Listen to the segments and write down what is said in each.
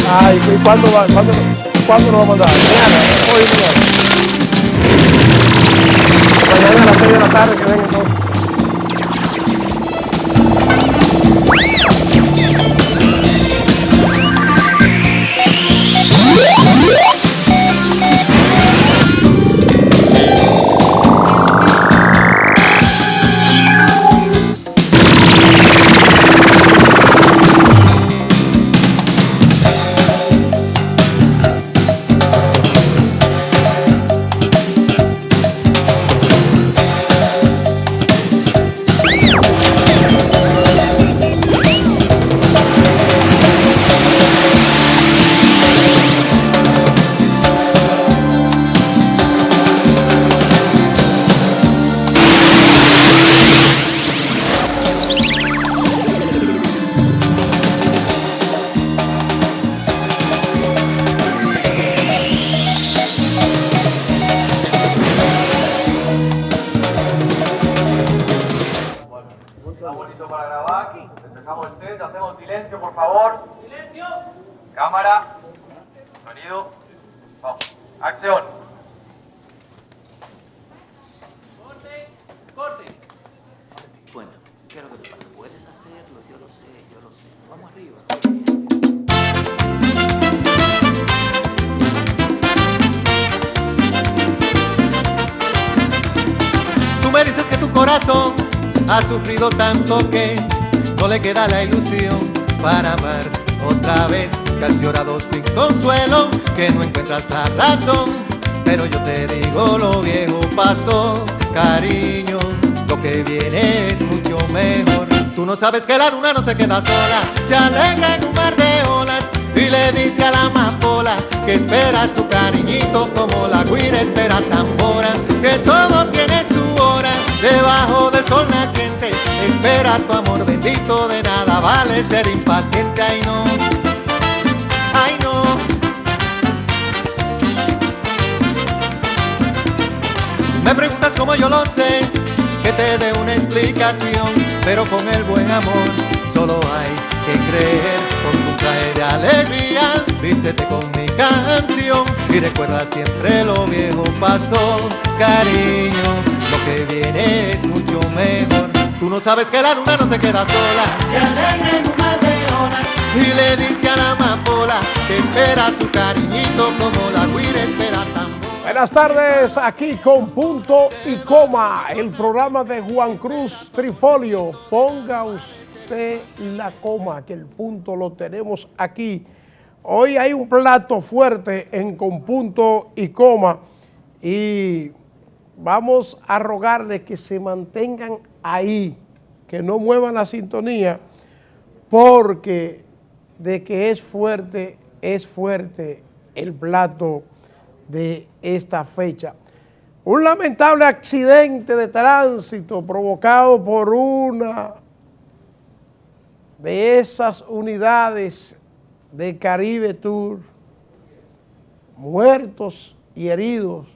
Ay, ¿y cuándo va? ¿Cuándo nos va a mandar? Hoy no. Mañana a las 6 de la tarde que venga entonces. Está bonito para grabar aquí. Empezamos el set, hacemos silencio, por favor. ¡Silencio! Cámara, sonido. Vamos, acción. Corte, corte. Cuéntame, ¿qué es lo que te pasa? ¿Puedes hacerlo? Yo lo sé, yo lo sé. Vamos arriba. Tú me dices que tu corazón ha sufrido tanto que no le queda la ilusión para amar otra vez, que has llorado sin consuelo, que no encuentras la razón, pero yo te digo lo viejo pasó, cariño, lo que viene es mucho mejor. Tú no sabes que la luna no se queda sola, se alegra en un mar de olas y le dice a la amapola que espera su cariñito como la guira espera tambora, que todo tiene su hora debajo del sol naciente. Espera tu amor bendito, de nada vale ser impaciente. Ay no, ay no. Me preguntas cómo yo lo sé, que te dé una explicación, pero con el buen amor solo hay que creer. Con un traje de alegría, vístete con mi canción y recuerda siempre lo viejo pasó, cariño, lo que viene es mucho mejor. Tú no sabes que la luna no se queda sola, se alegra en un mar de olas y le dice a la amapola que espera su cariñito como la guira espera tambor. Buenas tardes, aquí con Punto y Coma, el programa de Juan Cruz Trifolio. Ponga usted la coma, que el punto lo tenemos aquí. Hoy hay un plato fuerte en Con Punto y Coma y vamos a rogarles que se mantengan ahí, que no muevan la sintonía, porque de que es fuerte el plato de esta fecha. Un lamentable accidente de tránsito provocado por una de esas unidades de Caribe Tour, muertos y heridos.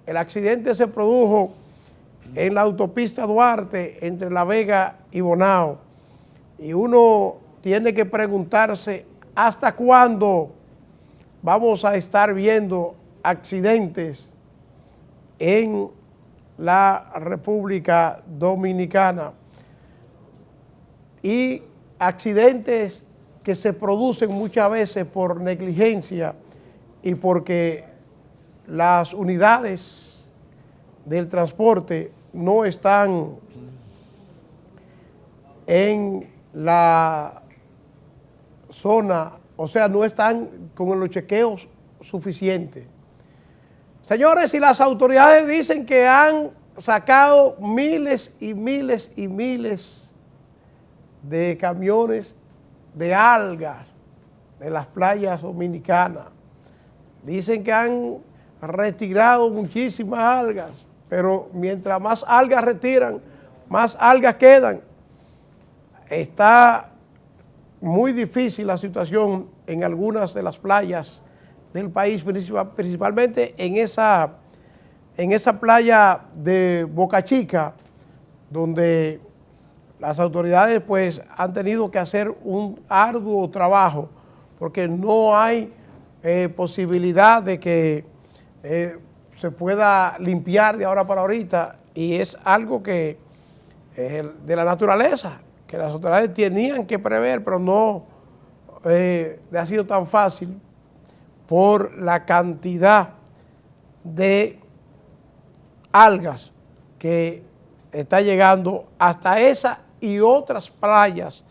El accidente se produjo en la autopista Duarte entre La Vega y Bonao. Y uno tiene que preguntarse hasta cuándo vamos a estar viendo accidentes en la República Dominicana. Y accidentes que se producen muchas veces por negligencia y porque las unidades del transporte no están en la zona, o sea, no están con los chequeos suficientes. Señores, y las autoridades dicen que han sacado miles y miles y miles de camiones de algas de las playas dominicanas. Dicen que han retirado muchísimas algas, pero mientras más algas retiran, más algas quedan. Está muy difícil la situación en algunas de las playas del país, principalmente en esa playa de Boca Chica, donde las autoridades pues han tenido que hacer un arduo trabajo porque no hay posibilidad de que se pueda limpiar de ahora para ahorita, y es algo que de la naturaleza, que las autoridades tenían que prever, pero no le ha sido tan fácil por la cantidad de algas que está llegando hasta esa y otras playas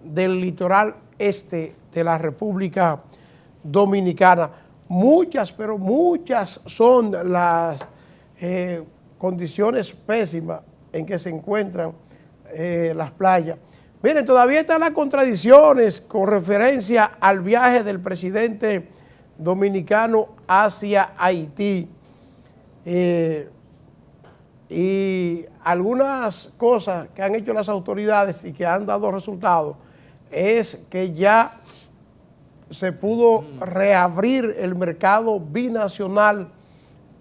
del litoral este de la República Dominicana. Muchas, pero muchas son las condiciones pésimas en que se encuentran las playas. Miren, todavía están las contradicciones con referencia al viaje del presidente dominicano hacia Haití. Y algunas cosas que han hecho las autoridades y que han dado resultados es que ya se pudo reabrir el mercado binacional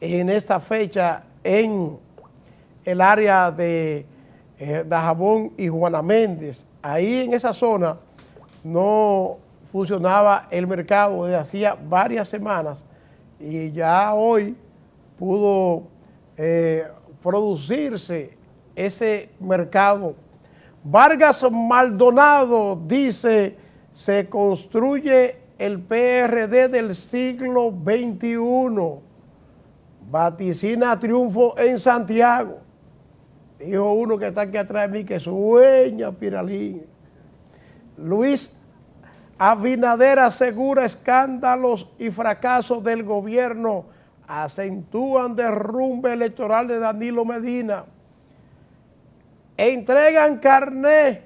en esta fecha en el área de Dajabón y Juana Méndez. Ahí en esa zona no funcionaba el mercado desde hacía varias semanas y ya hoy pudo producirse ese mercado. Vargas Maldonado dice: se construye el PRD del siglo XXI. Vaticina triunfo en Santiago. Dijo uno que está aquí atrás de mí que sueña Piralín. Luis Abinader asegura: escándalos y fracasos del gobierno acentúan derrumbe electoral de Danilo Medina. Entregan carné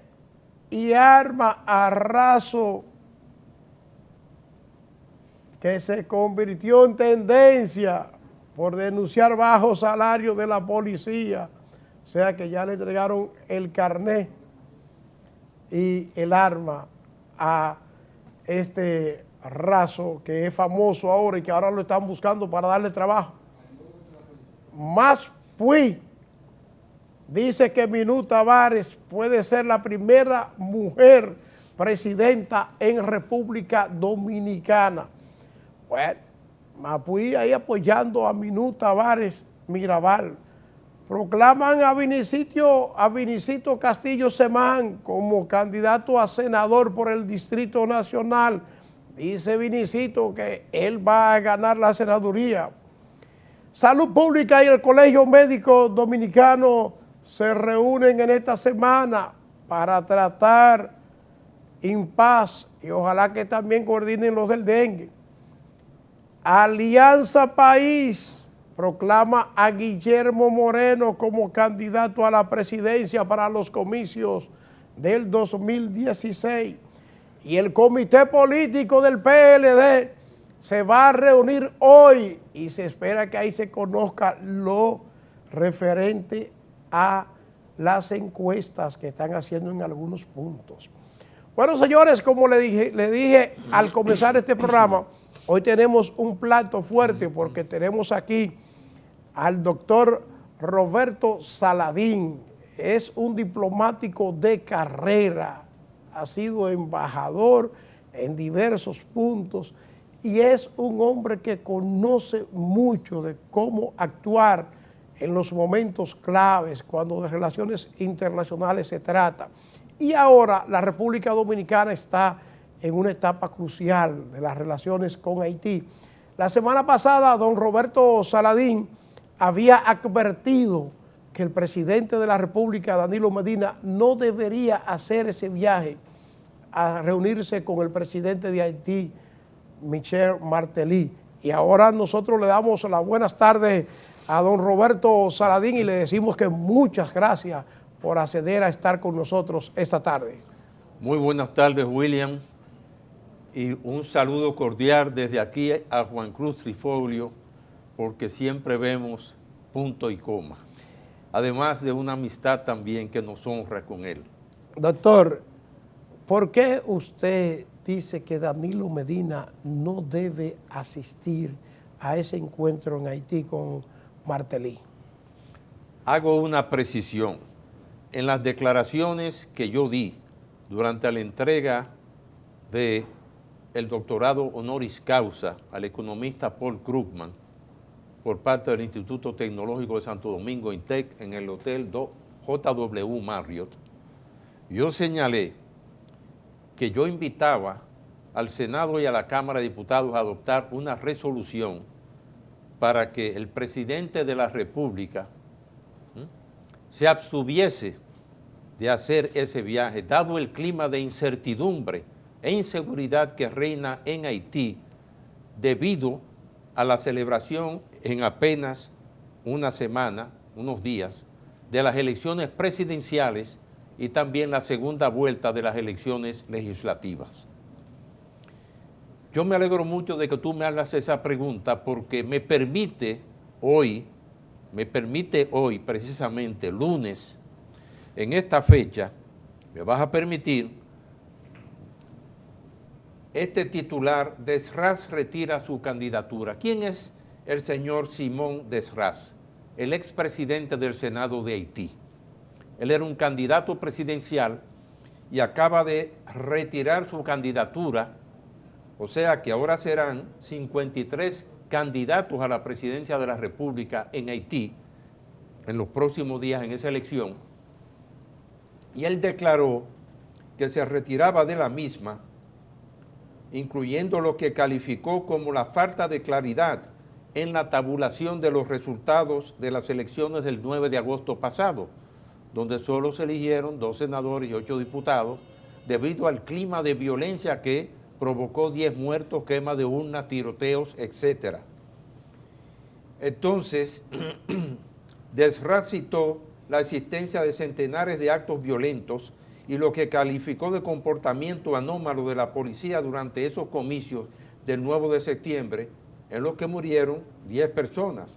y arma a Razo, que se convirtió en tendencia por denunciar bajo salario de la policía. O sea que ya le entregaron el carné y el arma a este Razo, que es famoso ahora y que ahora lo están buscando para darle trabajo. Más Puy dice que Minú Tavares puede ser la primera mujer presidenta en República Dominicana. Bueno, Mapuí ahí apoyando a Minú Tavares Mirabal. Proclaman a Vinicito Castillo Semán como candidato a senador por el Distrito Nacional. Dice Vinicito que él va a ganar la senaduría. Salud Pública y el Colegio Médico Dominicano se reúnen en esta semana para tratar impas y ojalá que también coordinen los del dengue. Alianza País proclama a Guillermo Moreno como candidato a la presidencia para los comicios del 2016. Y el comité político del PLD se va a reunir hoy y se espera que ahí se conozca lo referente a las encuestas que están haciendo en algunos puntos. Bueno, señores, como le dije al comenzar este programa, hoy tenemos un plato fuerte porque tenemos aquí al doctor Roberto Saladín. Es un diplomático de carrera, ha sido embajador en diversos puntos y es un hombre que conoce mucho de cómo actuar en los momentos claves cuando de relaciones internacionales se trata. Y ahora la República Dominicana está en una etapa crucial de las relaciones con Haití. La semana pasada, don Roberto Saladín había advertido que el presidente de la República, Danilo Medina, no debería hacer ese viaje a reunirse con el presidente de Haití, Michel Martelly. Y ahora nosotros le damos las buenas tardes a don Roberto Saladín y le decimos que muchas gracias por acceder a estar con nosotros esta tarde. Muy buenas tardes, William, y un saludo cordial desde aquí a Juan Cruz Trifolio, porque siempre vemos punto y coma, además de una amistad también que nos honra con él. Doctor, ¿por qué usted dice que Danilo Medina no debe asistir a ese encuentro en Haití con Martelly? Hago una precisión. en las declaraciones que yo di durante la entrega del doctorado honoris causa al economista Paul Krugman por parte del Instituto Tecnológico de Santo Domingo, INTEC, en el Hotel JW Marriott, yo señalé que yo invitaba al Senado y a la Cámara de Diputados a adoptar una resolución para que el presidente de la República se abstuviese de hacer ese viaje, dado el clima de incertidumbre e inseguridad que reina en Haití debido a la celebración en apenas una semana, unos días, de las elecciones presidenciales y también la segunda vuelta de las elecciones legislativas. Yo me alegro mucho de que tú me hagas esa pregunta porque me permite hoy precisamente, lunes, en esta fecha, me vas a permitir, este titular, Desras retira su candidatura. ¿Quién es el señor Simón Desras? El expresidente del Senado de Haití. Él era un candidato presidencial y acaba de retirar su candidatura, o sea que ahora serán 53 candidatos a la presidencia de la República en Haití en los próximos días en esa elección, y él declaró que se retiraba de la misma, incluyendo lo que calificó como la falta de claridad en la tabulación de los resultados de las elecciones del 9 de agosto pasado, donde solo se eligieron 2 senadores y 8 diputados, debido al clima de violencia que provocó 10 muertos, quema de urnas, tiroteos, etc. Entonces, Desras citó la existencia de centenares de actos violentos y lo que calificó de comportamiento anómalo de la policía durante esos comicios del 9 de septiembre, en los que murieron 10 personas.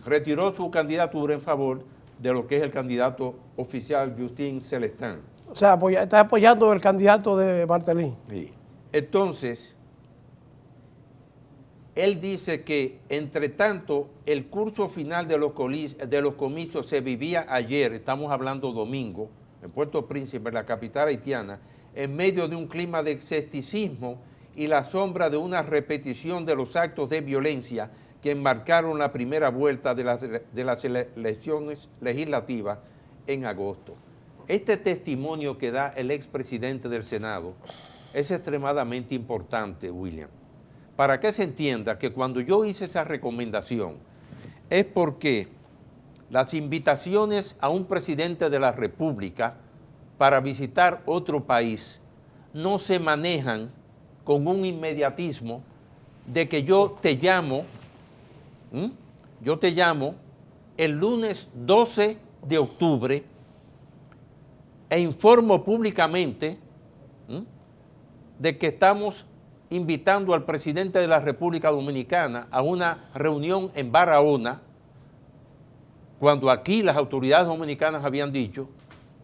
Retiró su candidatura en favor de lo que es el candidato oficial Justin Celestin. O sea, está apoyando el candidato de Martelly. Sí. Entonces, él dice que, entre tanto, el curso final de los comicios se vivía ayer, estamos hablando domingo, en Puerto Príncipe, en la capital haitiana, en medio de un clima de escepticismo y la sombra de una repetición de los actos de violencia que enmarcaron la primera vuelta de las elecciones legislativas en agosto. Este testimonio que da el expresidente del Senado es extremadamente importante, William, para que se entienda que cuando yo hice esa recomendación es porque las invitaciones a un presidente de la República para visitar otro país no se manejan con un inmediatismo de que yo te llamo el lunes 12 de octubre e informo públicamente de que estamos invitando al presidente de la República Dominicana a una reunión en Barahona, cuando aquí las autoridades dominicanas habían dicho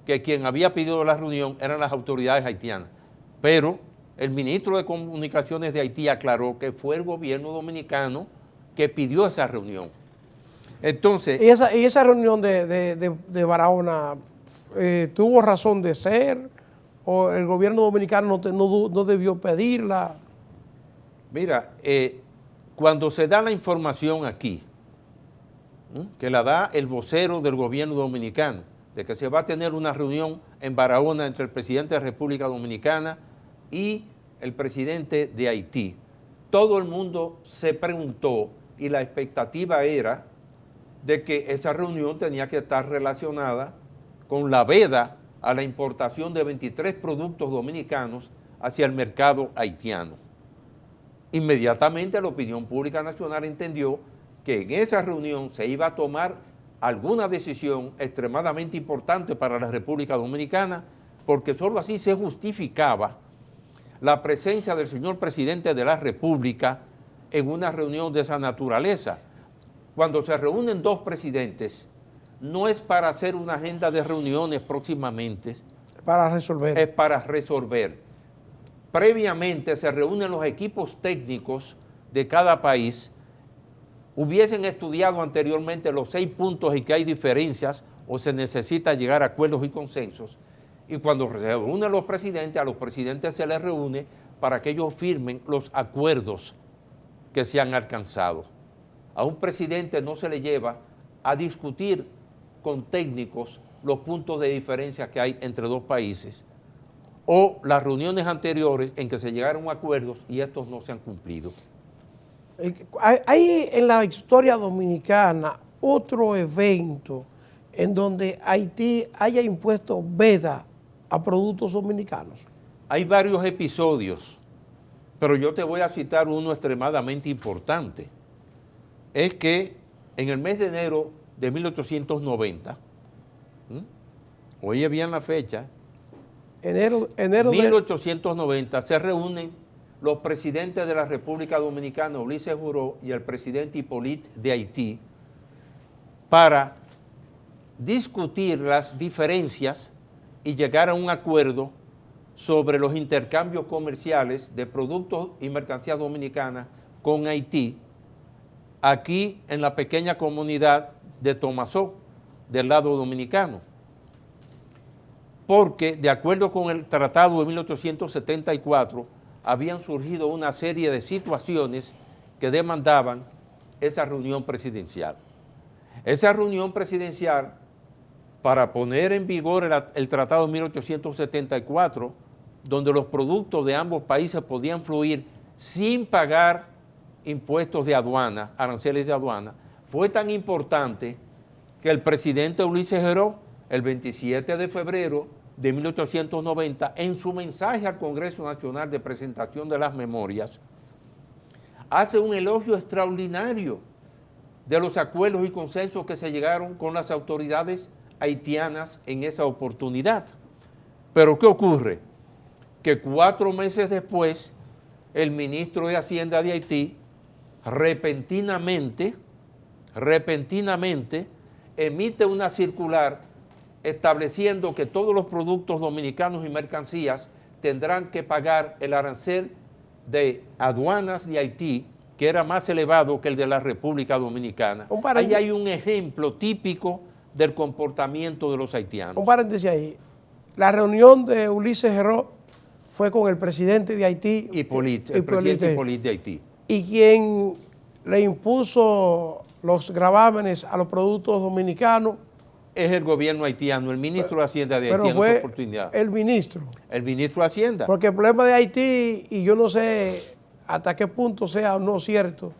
que quien había pedido la reunión eran las autoridades haitianas. Pero el ministro de Comunicaciones de Haití aclaró que fue el gobierno dominicano que pidió esa reunión. Entonces, ¿Y esa reunión de Barahona tuvo razón de ser? ¿O el gobierno dominicano no debió pedirla? Mira, cuando se da la información aquí, que la da el vocero del gobierno dominicano, de que se va a tener una reunión en Barahona entre el presidente de la República Dominicana y el presidente de Haití, todo el mundo se preguntó y la expectativa era de que esa reunión tenía que estar relacionada con la veda a la importación de 23 productos dominicanos hacia el mercado haitiano. Inmediatamente la opinión pública nacional entendió que en esa reunión se iba a tomar alguna decisión extremadamente importante para la República Dominicana, porque solo así se justificaba la presencia del señor presidente de la República en una reunión de esa naturaleza. Cuando se reúnen dos presidentes, no es para hacer una agenda de reuniones próximamente. Para resolver. Es para resolver. Previamente se reúnen los equipos técnicos de cada país, hubiesen estudiado anteriormente los 6 puntos en que hay diferencias o se necesita llegar a acuerdos y consensos, y cuando se reúnen los presidentes, a los presidentes se les reúne para que ellos firmen los acuerdos que se han alcanzado. A un presidente no se le lleva a discutir con técnicos los puntos de diferencia que hay entre dos países o las reuniones anteriores en que se llegaron a acuerdos y estos no se han cumplido. Hay en la historia dominicana otro evento en donde Haití haya impuesto veda a productos dominicanos. Hay varios episodios, pero yo te voy a citar uno extremadamente importante. Es que en el mes de enero de 1890, oye bien la fecha, enero 1890 se reúnen los presidentes de la República Dominicana, Ulises Juró, y el presidente Hippolyte de Haití, para discutir las diferencias y llegar a un acuerdo sobre los intercambios comerciales de productos y mercancías dominicanas con Haití, aquí en la pequeña comunidad de Tomasó, del lado dominicano. Porque, de acuerdo con el Tratado de 1874, habían surgido una serie de situaciones que demandaban esa reunión presidencial. Esa reunión presidencial, para poner en vigor el Tratado de 1874, donde los productos de ambos países podían fluir sin pagar impuestos de aduana, aranceles de aduana, fue tan importante que el presidente Ulises Juró, el 27 de febrero de 1890, en su mensaje al Congreso Nacional de presentación de las memorias, hace un elogio extraordinario de los acuerdos y consensos que se llegaron con las autoridades haitianas en esa oportunidad. Pero ¿qué ocurre? Que 4 meses después, el ministro de Hacienda de Haití repentinamente emite una circular estableciendo que todos los productos dominicanos y mercancías tendrán que pagar el arancel de aduanas de Haití, que era más elevado que el de la República Dominicana. Ahí hay un ejemplo típico del comportamiento de los haitianos. Un paréntesis ahí. La reunión de Ulises Juró fue con el presidente de Haití. el presidente Hippolyte de Haití. Y quien le impuso los gravámenes a los productos dominicanos es el gobierno haitiano, el ministro de Hacienda de Haití en esa oportunidad. El ministro. El ministro de Hacienda. Porque el problema de Haití, y yo no sé hasta qué punto sea o no cierto,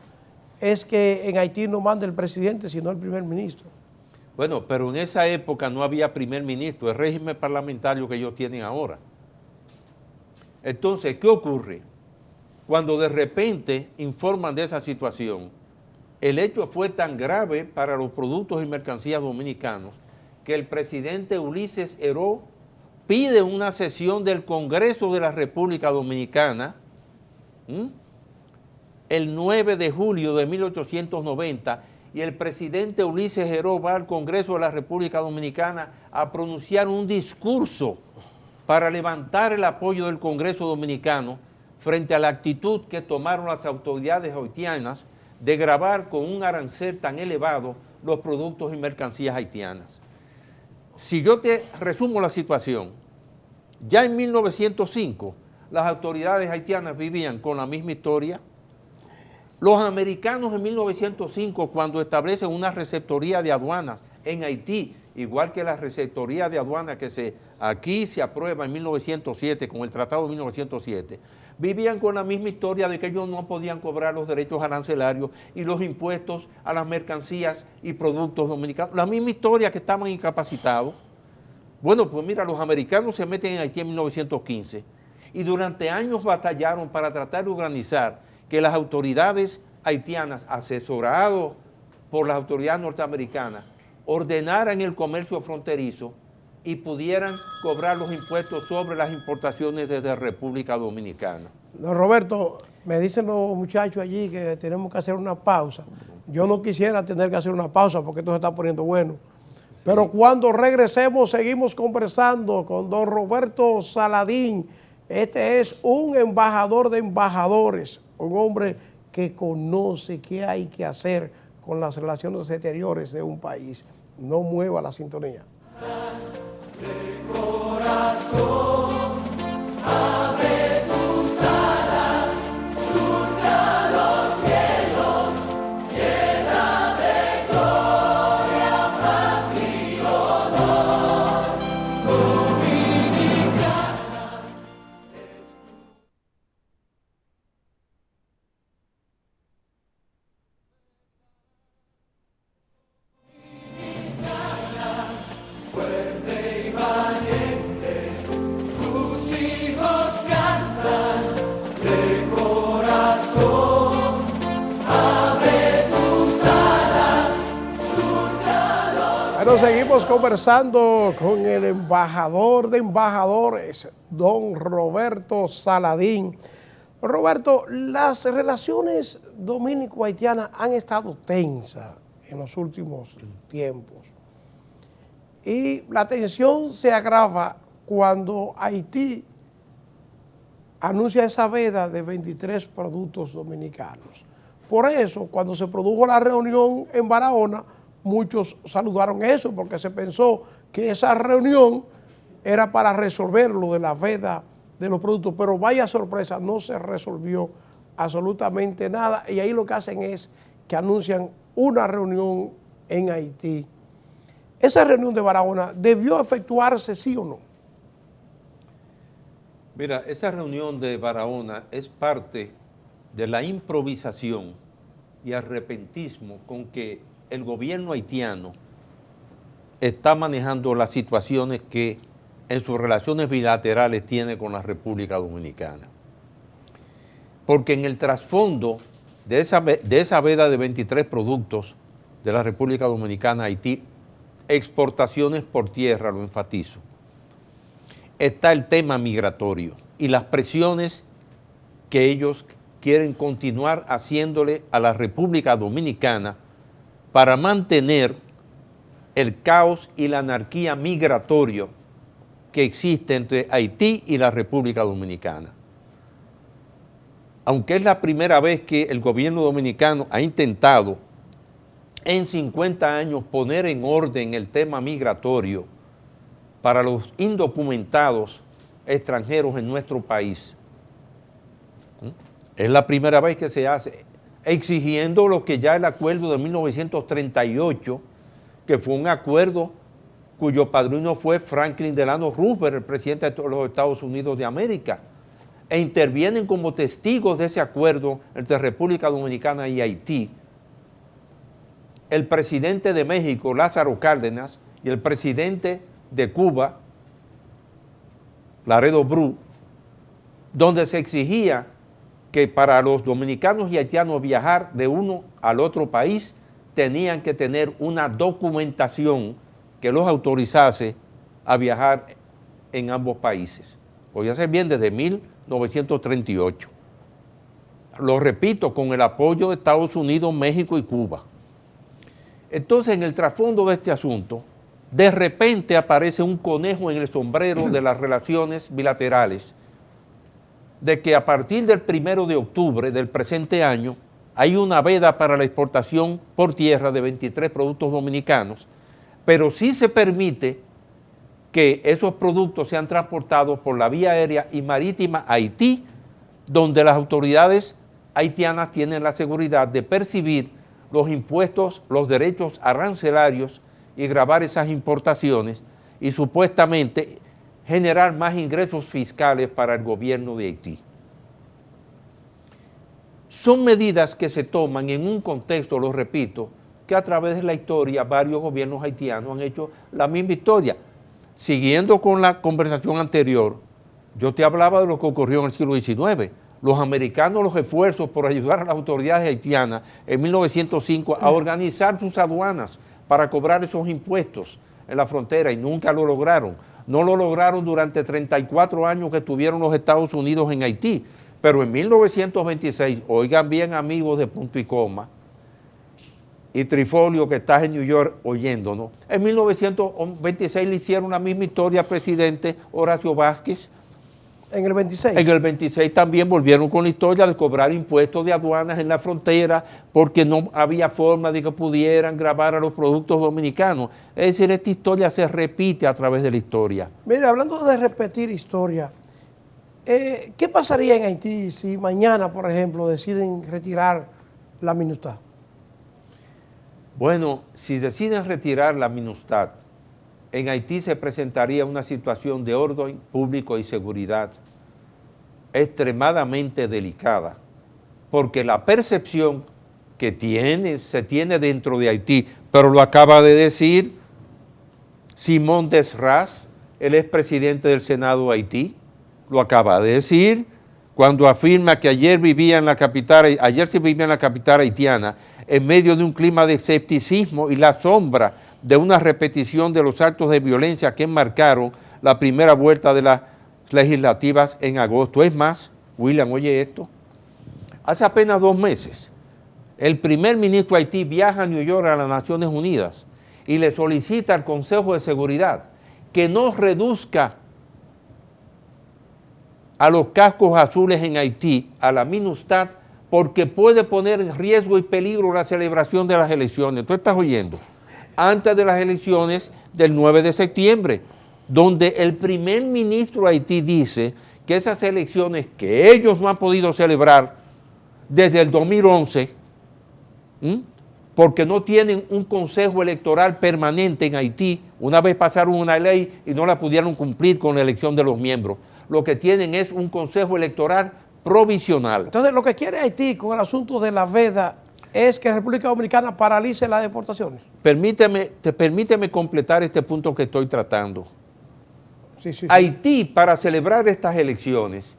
es que en Haití no manda el presidente, sino el primer ministro. Bueno, pero en esa época no había primer ministro, el régimen parlamentario que ellos tienen ahora. Entonces, ¿qué ocurre? Cuando de repente informan de esa situación, el hecho fue tan grave para los productos y mercancías dominicanos que el presidente Ulises Juró pide una sesión del Congreso de la República Dominicana el 9 de julio de 1890, y el presidente Ulises Juró va al Congreso de la República Dominicana a pronunciar un discurso para levantar el apoyo del Congreso Dominicano frente a la actitud que tomaron las autoridades haitianas de gravar con un arancel tan elevado los productos y mercancías haitianas. Si yo te resumo la situación, ya en 1905 las autoridades haitianas vivían con la misma historia. Los americanos en 1905, cuando establecen una receptoría de aduanas en Haití, igual que la receptoría de aduanas que aquí se aprueba en 1907 con el Tratado de 1907, vivían con la misma historia de que ellos no podían cobrar los derechos arancelarios y los impuestos a las mercancías y productos dominicanos. La misma historia, que estaban incapacitados. Bueno, pues mira, los americanos se meten en Haití en 1915 y durante años batallaron para tratar de organizar que las autoridades haitianas, asesorados por las autoridades norteamericanas, ordenaran el comercio fronterizo y pudieran cobrar los impuestos sobre las importaciones desde República Dominicana. Don Roberto, me dicen los muchachos allí que tenemos que hacer una pausa. Yo no quisiera tener que hacer una pausa porque esto se está poniendo bueno. Sí. Pero cuando regresemos seguimos conversando con don Roberto Saladín. Este es un embajador de embajadores, un hombre que conoce qué hay que hacer con las relaciones exteriores de un país. No mueva la sintonía. Bueno, seguimos conversando con el embajador de embajadores, don Roberto Saladín. Roberto, las relaciones dominico-haitianas han estado tensas en los últimos tiempos y la tensión se agrava cuando Haití anuncia esa veda de 23 productos dominicanos. Por eso, cuando se produjo la reunión en Barahona, muchos saludaron eso porque se pensó que esa reunión era para resolver lo de la veda de los productos, pero vaya sorpresa, no se resolvió absolutamente nada y ahí lo que hacen es que anuncian una reunión en Haití. ¿Esa reunión de Barahona debió efectuarse sí o no? Mira, esa reunión de Barahona es parte de la improvisación y arrepentismo con que el gobierno haitiano está manejando las situaciones que en sus relaciones bilaterales tiene con la República Dominicana. Porque en el trasfondo de esa veda de 23 productos de la República Dominicana a Haití, exportaciones por tierra, lo enfatizo, está el tema migratorio y las presiones que ellos quieren continuar haciéndole a la República Dominicana para mantener el caos y la anarquía migratorio que existe entre Haití y la República Dominicana. Aunque es la primera vez que el gobierno dominicano ha intentado en 50 años poner en orden el tema migratorio para los indocumentados extranjeros en nuestro país. Es la primera vez que se hace, exigiendo lo que ya el acuerdo de 1938, que fue un acuerdo cuyo padrino fue Franklin Delano Roosevelt, el presidente de los Estados Unidos de América, e intervienen como testigos de ese acuerdo entre República Dominicana y Haití el presidente de México, Lázaro Cárdenas, y el presidente de Cuba, Laredo Bru, donde se exigía que para los dominicanos y haitianos viajar de uno al otro país tenían que tener una documentación que los autorizase a viajar en ambos países. Podía hacer bien desde 1938. Lo repito, con el apoyo de Estados Unidos, México y Cuba. Entonces, en el trasfondo de este asunto, de repente aparece un conejo en el sombrero de las relaciones bilaterales, de que a partir del 1 de octubre del presente año hay una veda para la exportación por tierra de 23 productos dominicanos, pero sí se permite que esos productos sean transportados por la vía aérea y marítima a Haití, donde las autoridades haitianas tienen la seguridad de percibir los impuestos, los derechos arancelarios y gravar esas importaciones y supuestamente generar más ingresos fiscales para el gobierno de Haití. Son medidas que se toman en un contexto, lo repito, que a través de la historia varios gobiernos haitianos han hecho la misma historia. Siguiendo con la conversación anterior, yo te hablaba de lo que ocurrió en el siglo XIX. Los americanos, los esfuerzos por ayudar a las autoridades haitianas en 1905 a organizar sus aduanas para cobrar esos impuestos en la frontera y nunca lo lograron. No lo lograron durante 34 años que estuvieron los Estados Unidos en Haití, pero en 1926, oigan bien amigos de Punto y Coma, y Trifolio que estás en New York oyéndonos, en 1926 le hicieron la misma historia al presidente Horacio Vázquez, En el 26. En el 26 también volvieron con la historia de cobrar impuestos de aduanas en la frontera porque no había forma de que pudieran grabar a los productos dominicanos. Es decir, esta historia se repite a través de la historia. Mire, hablando de repetir historia, ¿qué pasaría en Haití si mañana, por ejemplo, deciden retirar la MINUSTAH? Bueno, si deciden retirar la MINUSTAH, en Haití se presentaría una situación de orden público y seguridad extremadamente delicada, porque la percepción que se tiene dentro de Haití, pero lo acaba de decir Simón Desras, el expresidente del Senado de Haití, lo acaba de decir cuando afirma que ayer se vivía en la capital haitiana en medio de un clima de escepticismo y la sombra de una repetición de los actos de violencia que enmarcaron la primera vuelta de las legislativas en agosto. Es más, William, oye esto, hace apenas 2 meses, el primer ministro de Haití viaja a New York a las Naciones Unidas y le solicita al Consejo de Seguridad que no reduzca a los cascos azules en Haití, a la MINUSTAH, porque puede poner en riesgo y peligro la celebración de las elecciones. ¿Tú estás oyendo? Antes de las elecciones del 9 de septiembre, donde el primer ministro de Haití dice que esas elecciones que ellos no han podido celebrar desde el 2011, porque no tienen un consejo electoral permanente en Haití, una vez pasaron una ley y no la pudieron cumplir con la elección de los miembros. Lo que tienen es un consejo electoral provisional. Entonces, lo que quiere Haití con el asunto de la veda es que República Dominicana paralice las deportaciones. Permíteme completar este punto que estoy tratando. Sí. Haití, para celebrar estas elecciones,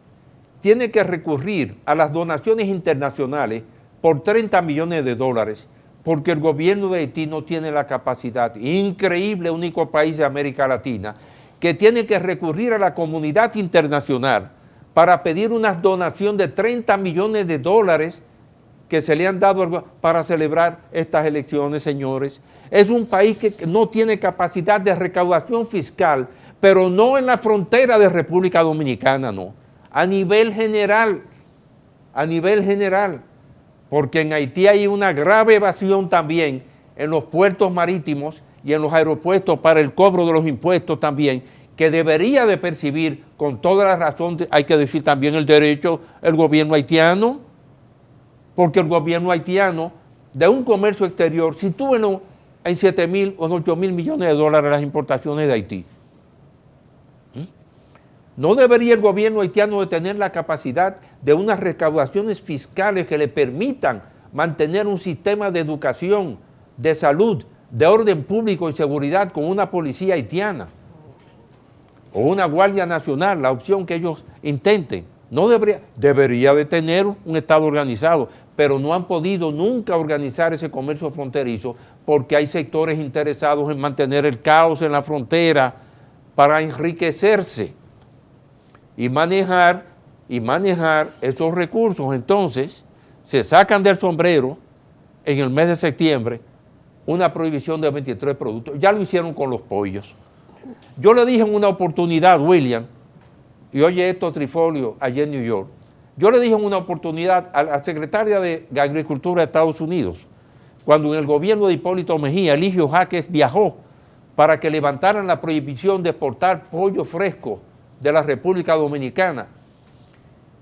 tiene que recurrir a las donaciones internacionales por 30 millones de dólares, porque el gobierno de Haití no tiene la capacidad, increíble, único país de América Latina, que tiene que recurrir a la comunidad internacional para pedir una donación de 30 millones de dólares que se le han dado para celebrar estas elecciones, señores. Es un país que no tiene capacidad de recaudación fiscal, pero no en la frontera de República Dominicana, no. A nivel general, porque en Haití hay una grave evasión también en los puertos marítimos y en los aeropuertos para el cobro de los impuestos también, que debería de percibir con toda la razón, hay que decir también el derecho, el gobierno haitiano, porque el gobierno haitiano de un comercio exterior sitúa en 7.000 o 8.000 millones de dólares las importaciones de Haití. ¿No debería el gobierno haitiano de tener la capacidad de unas recaudaciones fiscales que le permitan mantener un sistema de educación, de salud, de orden público y seguridad con una policía haitiana o una Guardia Nacional, la opción que ellos intenten? No debería de tener un Estado organizado, pero no han podido nunca organizar ese comercio fronterizo porque hay sectores interesados en mantener el caos en la frontera para enriquecerse y manejar esos recursos. Entonces, se sacan del sombrero en el mes de septiembre una prohibición de 23 productos. Ya lo hicieron con los pollos. Yo le dije en una oportunidad, William, y oye esto, Trifolio, allá en New York, yo le dije en una oportunidad a la secretaria de Agricultura de Estados Unidos, cuando en el gobierno de Hipólito Mejía, Eligio Jaques viajó para que levantaran la prohibición de exportar pollo fresco de la República Dominicana,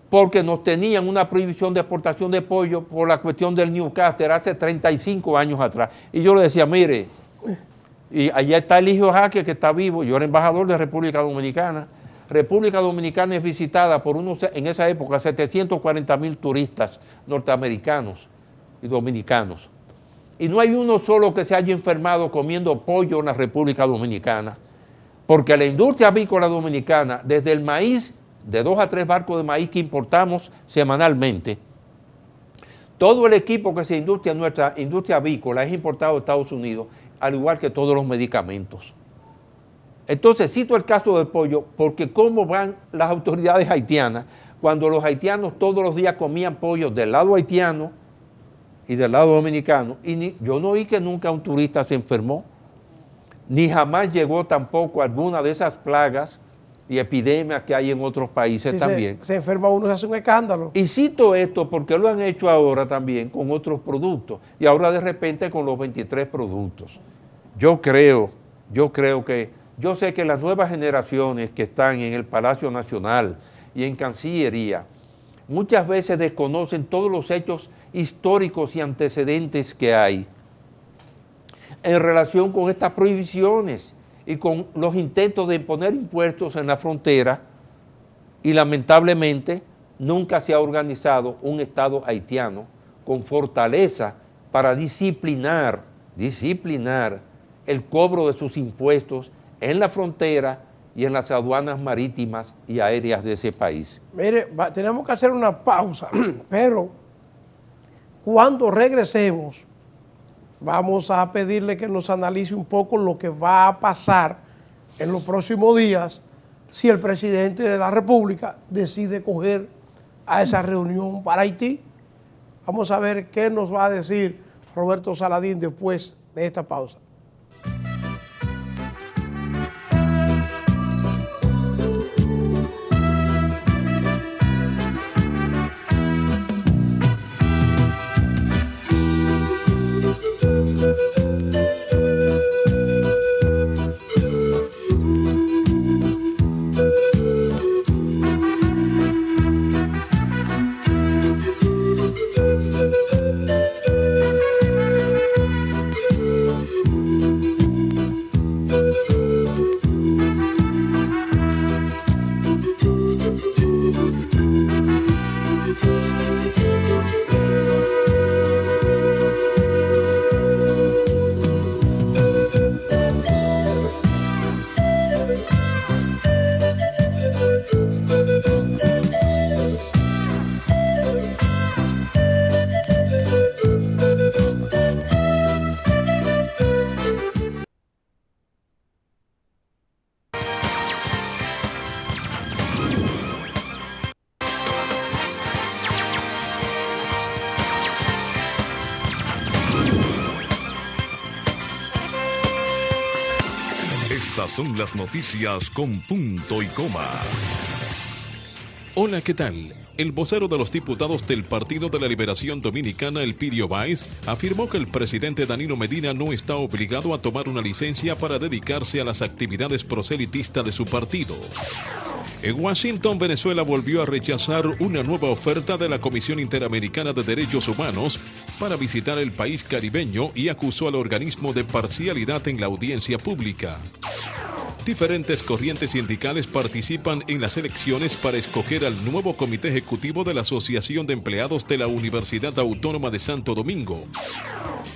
porque nos tenían una prohibición de exportación de pollo por la cuestión del Newcastle hace 35 años atrás. Y yo le decía, mire, y allá está Eligio Jaques, que está vivo, yo era embajador de República Dominicana. República Dominicana es visitada por en esa época 740.000 turistas norteamericanos y dominicanos. Y no hay uno solo que se haya enfermado comiendo pollo en la República Dominicana, porque la industria avícola dominicana, desde el maíz, de 2 a 3 barcos de maíz que importamos semanalmente, todo el equipo que se induce en nuestra industria avícola es importado de Estados Unidos, al igual que todos los medicamentos. Entonces, cito el caso del pollo, porque cómo van las autoridades haitianas, cuando los haitianos todos los días comían pollo del lado haitiano y del lado dominicano, y yo no oí que nunca un turista se enfermó, ni jamás llegó tampoco alguna de esas plagas y epidemias que hay en otros países Si también. se enferma uno, se hace un escándalo. Y cito esto porque lo han hecho ahora también con otros productos y ahora de repente con los 23 productos. Yo sé que las nuevas generaciones que están en el Palacio Nacional y en Cancillería muchas veces desconocen todos los hechos históricos y antecedentes que hay en relación con estas prohibiciones y con los intentos de poner impuestos en la frontera, y lamentablemente nunca se ha organizado un Estado haitiano con fortaleza para disciplinar el cobro de sus impuestos en la frontera y en las aduanas marítimas y aéreas de ese país. Mire, tenemos que hacer una pausa, pero cuando regresemos vamos a pedirle que nos analice un poco lo que va a pasar en los próximos días si el presidente de la República decide coger a esa reunión para Haití. Vamos a ver qué nos va a decir Roberto Saladín después de esta pausa. Estas son las noticias con punto y coma. Hola, ¿qué tal? El vocero de los diputados del Partido de la Liberación Dominicana, Elpidio Báez, afirmó que el presidente Danilo Medina no está obligado a tomar una licencia para dedicarse a las actividades proselitistas de su partido. En Washington, Venezuela volvió a rechazar una nueva oferta de la Comisión Interamericana de Derechos Humanos para visitar el país caribeño y acusó al organismo de parcialidad en la audiencia pública. Diferentes corrientes sindicales participan en las elecciones para escoger al nuevo comité ejecutivo de la Asociación de Empleados de la Universidad Autónoma de Santo Domingo.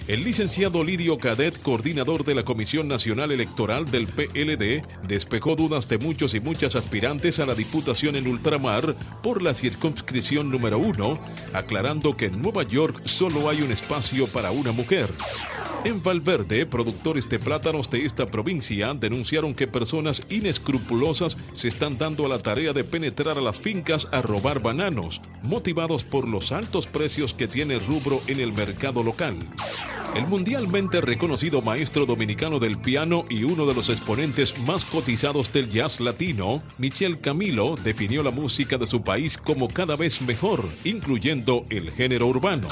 El licenciado Lidio Cadet, coordinador de la Comisión Nacional Electoral del PLD, despejó dudas de muchos y muchas aspirantes a la diputación en ultramar por la circunscripción número 1, aclarando que en Nueva York solo hay un espacio para una mujer. En Valverde, productores de plátanos de esta provincia denunciaron que personas inescrupulosas se están dando a la tarea de penetrar a las fincas a robar bananos, motivados por los altos precios que tiene el rubro en el mercado local. El mundialmente reconocido maestro dominicano del piano y uno de los exponentes más cotizados del jazz latino, Michel Camilo, definió la música de su país como cada vez mejor, incluyendo el género urbano.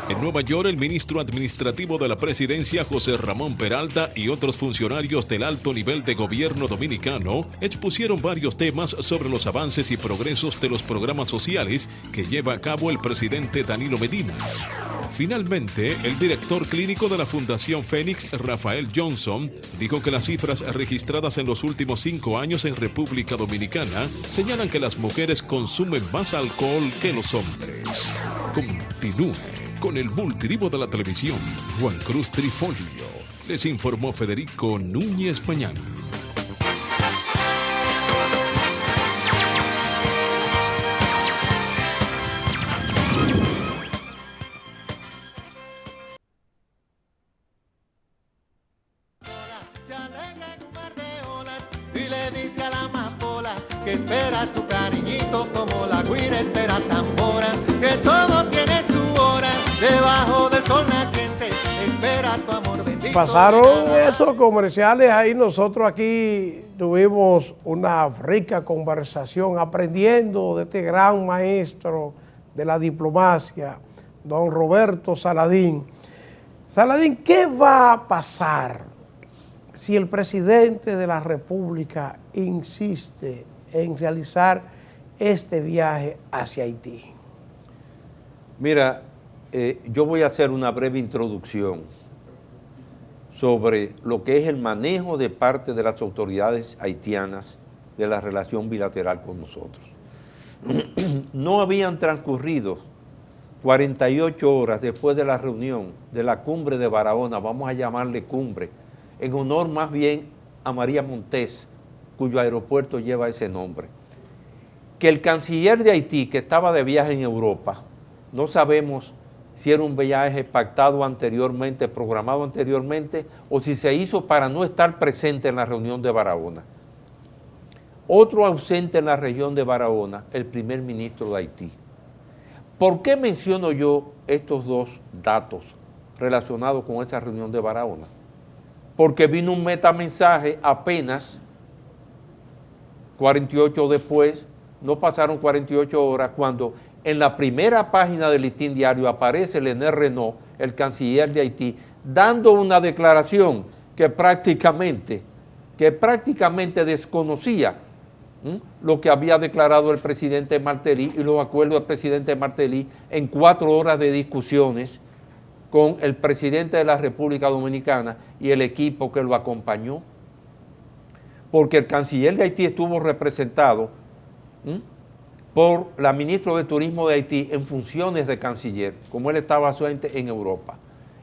En Nueva York, el ministro administrativo de la presidencia, José Ramón Peralta, y otros funcionarios del alto nivel de gobierno dominicano expusieron varios temas sobre los avances y progresos de los programas sociales que lleva a cabo el presidente Danilo Medina. Finalmente, el director clínico de la Fundación Fénix, Rafael Johnson, dijo que las cifras registradas en los últimos 5 años en República Dominicana señalan que las mujeres consumen más alcohol que los hombres. Continúe con el multidivo de la televisión, Juan Cruz Trifolio. Les informó Federico Núñez Pañán. Que espera su cariñito como la guira espera tambora, que todo tiene su hora, debajo del sol naciente, espera tu amor bendito. pasaron esos comerciales ahí, nosotros aquí tuvimos una rica conversación aprendiendo de este gran maestro de la diplomacia, don Roberto Saladín. Saladín, ¿qué va a pasar si el presidente de la República insiste en realizar este viaje hacia Haití? Mira, yo voy a hacer una breve introducción sobre lo que es el manejo de parte de las autoridades haitianas de la relación bilateral con nosotros. No habían transcurrido 48 horas después de la reunión de la cumbre de Barahona, vamos a llamarle cumbre, en honor más bien a María Montés, cuyo aeropuerto lleva ese nombre, que el canciller de Haití, que estaba de viaje en Europa, no sabemos si era un viaje pactado anteriormente, programado anteriormente, o si se hizo para no estar presente en la reunión de Barahona. Otro ausente en la región de Barahona, el primer ministro de Haití. ¿Por qué menciono yo estos dos datos relacionados con esa reunión de Barahona? Porque vino un metamensaje apenas 48 después, no pasaron 48 horas, cuando en la primera página del Listín Diario aparece Lené Renaud, el canciller de Haití, dando una declaración que prácticamente desconocía lo que había declarado el presidente Martelly y los acuerdos del presidente Martelly en 4 horas de discusiones con el presidente de la República Dominicana y el equipo que lo acompañó. Porque el canciller de Haití estuvo representado por la ministra de Turismo de Haití en funciones de canciller, como él estaba ausente en Europa.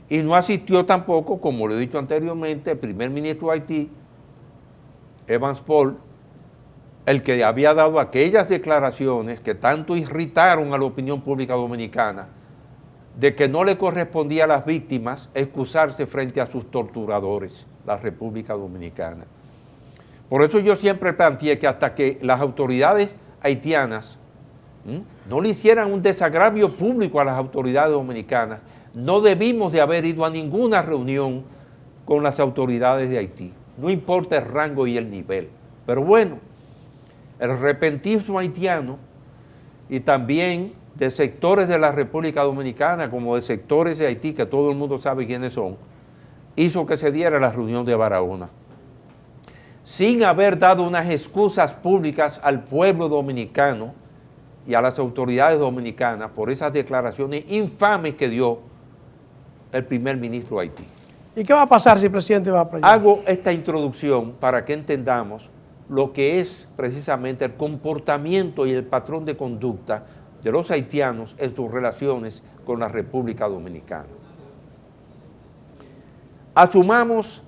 Y no asistió tampoco, como lo he dicho anteriormente, el primer ministro de Haití, Evans Paul, el que había dado aquellas declaraciones que tanto irritaron a la opinión pública dominicana, de que no le correspondía a las víctimas excusarse frente a sus torturadores, la República Dominicana. Por eso yo siempre planteé que hasta que las autoridades haitianas no le hicieran un desagravio público a las autoridades dominicanas, no debimos de haber ido a ninguna reunión con las autoridades de Haití, no importa el rango y el nivel. Pero bueno, el repentismo haitiano y también de sectores de la República Dominicana, como de sectores de Haití, que todo el mundo sabe quiénes son, hizo que se diera la reunión de Barahona, sin haber dado unas excusas públicas al pueblo dominicano y a las autoridades dominicanas por esas declaraciones infames que dio el primer ministro de Haití. ¿Y qué va a pasar si el presidente va para allá? Hago esta introducción para que entendamos lo que es precisamente el comportamiento y el patrón de conducta de los haitianos en sus relaciones con la República Dominicana. Asumamos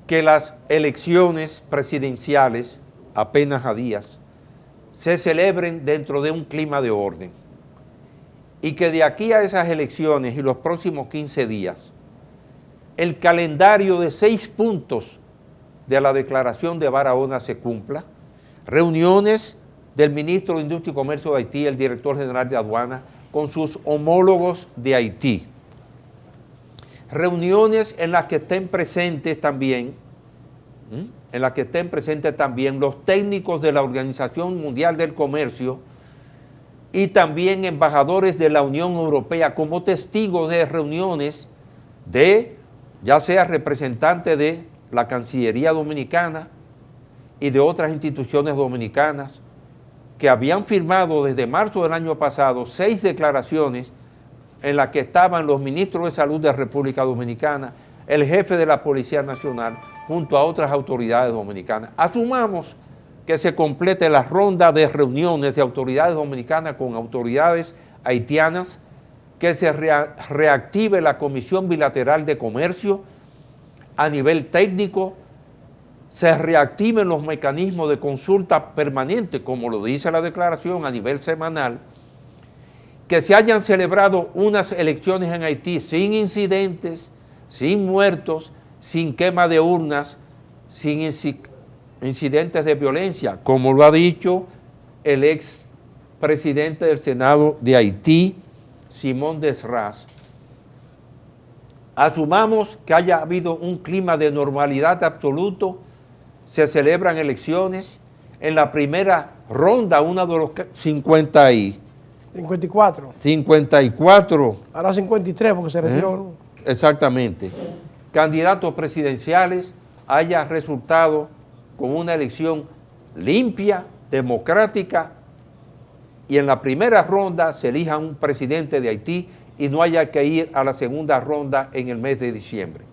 que las elecciones presidenciales, apenas a días, se celebren dentro de un clima de orden y que de aquí a esas elecciones y los próximos 15 días, el calendario de 6 puntos de la declaración de Barahona se cumpla, reuniones del ministro de Industria y Comercio de Haití, el director general de aduana, con sus homólogos de Haití, reuniones en las que estén presentes también, los técnicos de la Organización Mundial del Comercio y también embajadores de la Unión Europea como testigos de reuniones de, ya sea representantes de la Cancillería Dominicana y de otras instituciones dominicanas que habían firmado desde marzo del año pasado 6 declaraciones en las que estaban los ministros de Salud de la República Dominicana, el jefe de la Policía Nacional, junto a otras autoridades dominicanas. Asumamos que se complete la ronda de reuniones de autoridades dominicanas con autoridades haitianas, que se reactive la Comisión Bilateral de Comercio a nivel técnico, se reactiven los mecanismos de consulta permanente, como lo dice la declaración, a nivel semanal, que se hayan celebrado unas elecciones en Haití sin incidentes, sin muertos, sin quema de urnas, sin incidentes de violencia, como lo ha dicho el ex presidente del Senado de Haití, Simón Desras, asumamos que haya habido un clima de normalidad absoluto, se celebran elecciones, en la primera ronda, uno de los 54. Ahora 53 porque se retiró. Exactamente. Candidatos presidenciales haya resultado con una elección limpia, democrática, y en la primera ronda se elija un presidente de Haití y no haya que ir a la segunda ronda en el mes de diciembre.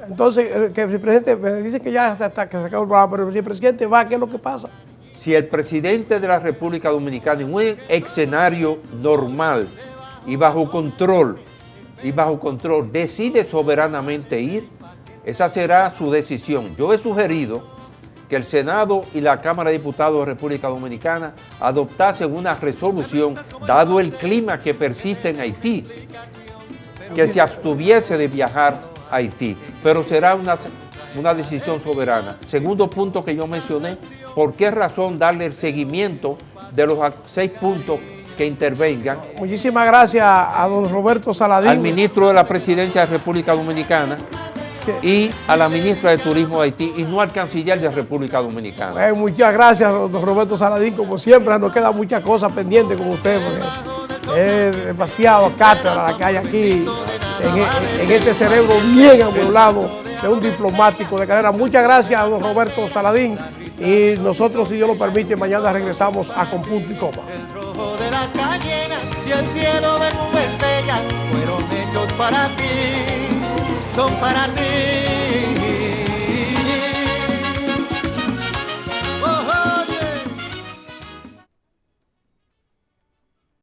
Entonces, que el presidente me dice que ya hasta que se acabó el programa, pero si el presidente va, ¿qué es lo que pasa? Si el presidente de la República Dominicana en un escenario normal y bajo control decide soberanamente ir, esa será su decisión. Yo he sugerido que el Senado y la Cámara de Diputados de República Dominicana adoptasen una resolución, dado el clima que persiste en Haití, que se abstuviese de viajar a Haití, pero será una decisión soberana. Segundo punto que yo mencioné, ¿por qué razón darle el seguimiento de los 6 puntos que intervengan? Muchísimas gracias a don Roberto Saladín. Al ministro de la Presidencia de República Dominicana y a la ministra de Turismo de Haití, y no al canciller de República Dominicana. Muchas gracias, don Roberto Saladín. Como siempre, nos quedan muchas cosas pendientes con usted, porque es demasiado cátedra la que hay aquí, en este cerebro bien amueblado de un diplomático de carrera. Muchas gracias a don Roberto Saladín, y nosotros, si Dios lo permite, mañana regresamos a Con Punto y Coma. El rojo de las cañeras y el cielo de nubes bellas fueron hechos para ti, son para ti.